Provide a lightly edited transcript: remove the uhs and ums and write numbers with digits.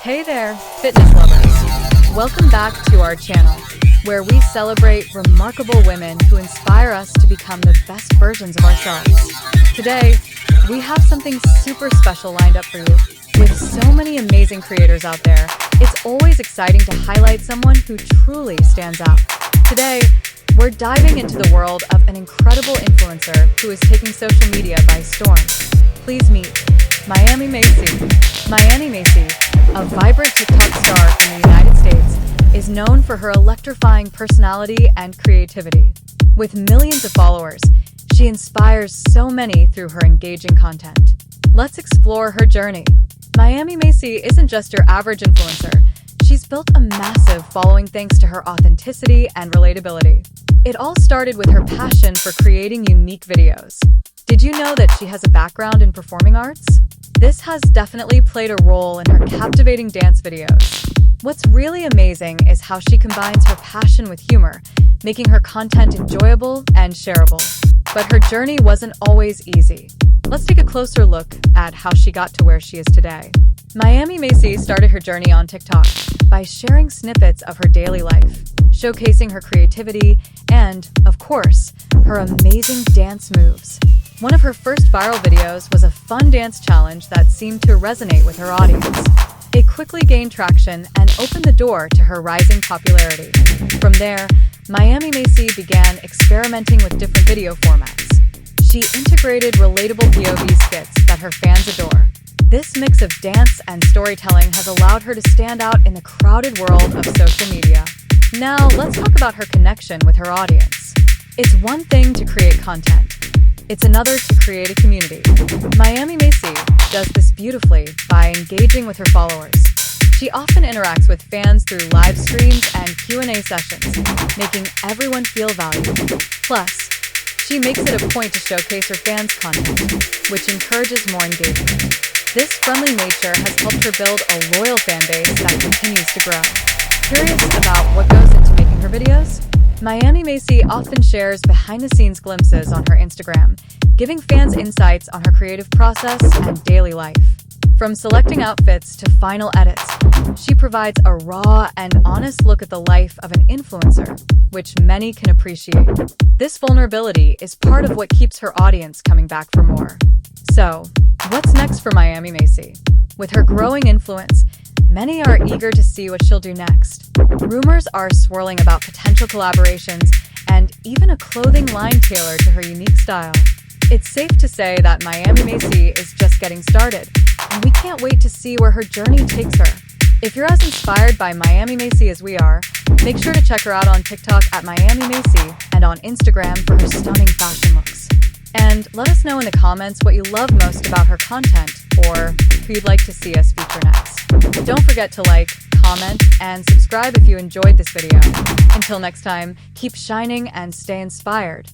Hey there, fitness lovers! Welcome back to our channel, where we celebrate remarkable women who inspire us to become the best versions of ourselves. Today, we have something super special lined up for you. With so many amazing creators out there, it's always exciting to highlight someone who truly stands out. Today, we're diving into the world of an incredible influencer who is taking social media by storm. Please meet Miamimacy. Miamimacy, a vibrant TikTok star from the United States, is known for her electrifying personality and creativity. With millions of followers, she inspires so many through her engaging content. Let's explore her journey. Miamimacy isn't just your average influencer. She's built a massive following thanks to her authenticity and relatability. It all started with her passion for creating unique videos. Did you know that she has a background in performing arts? This has definitely played a role in her captivating dance videos. What's really amazing is how she combines her passion with humor, making her content enjoyable and shareable. But her journey wasn't always easy. Let's take a closer look at how she got to where she is today. Miamimacy started her journey on TikTok by sharing snippets of her daily life, showcasing her creativity and, of course, her amazing dance moves. One of her first viral videos was a fun dance challenge that seemed to resonate with her audience. It quickly gained traction and opened the door to her rising popularity. From there, Miamimacy began experimenting with different video formats. She integrated relatable POV skits that her fans adore. This mix of dance and storytelling has allowed her to stand out in the crowded world of social media. Now, let's talk about her connection with her audience. It's one thing to create content. It's another to create a community. Miamimacy does this beautifully by engaging with her followers. She often interacts with fans through live streams and Q&A sessions, making everyone feel valued. Plus, she makes it a point to showcase her fans' content, which encourages more engagement. This friendly nature has helped her build a loyal fan base that continues to grow. Curious about what goes into making her videos? Miamimacy often shares behind-the-scenes glimpses on her Instagram, giving fans insights on her creative process and daily life. From selecting outfits to final edits, she provides a raw and honest look at the life of an influencer, which many can appreciate. This vulnerability is part of what keeps her audience coming back for more. So, what's next for Miamimacy? With her growing influence, many are eager to see what she'll do next. Rumors are swirling about potential collaborations and even a clothing line tailored to her unique style. It's safe to say that Miamimacy is just getting started, and we can't wait to see where her journey takes her. If you're as inspired by Miamimacy as we are, make sure to check her out on TikTok at Miamimacy and on Instagram for her stunning fashion looks. And let us know in the comments what you love most about her content or who you'd like to see us feature next. Don't forget to like, comment, and subscribe if you enjoyed this video. Until next time, keep shining and stay inspired.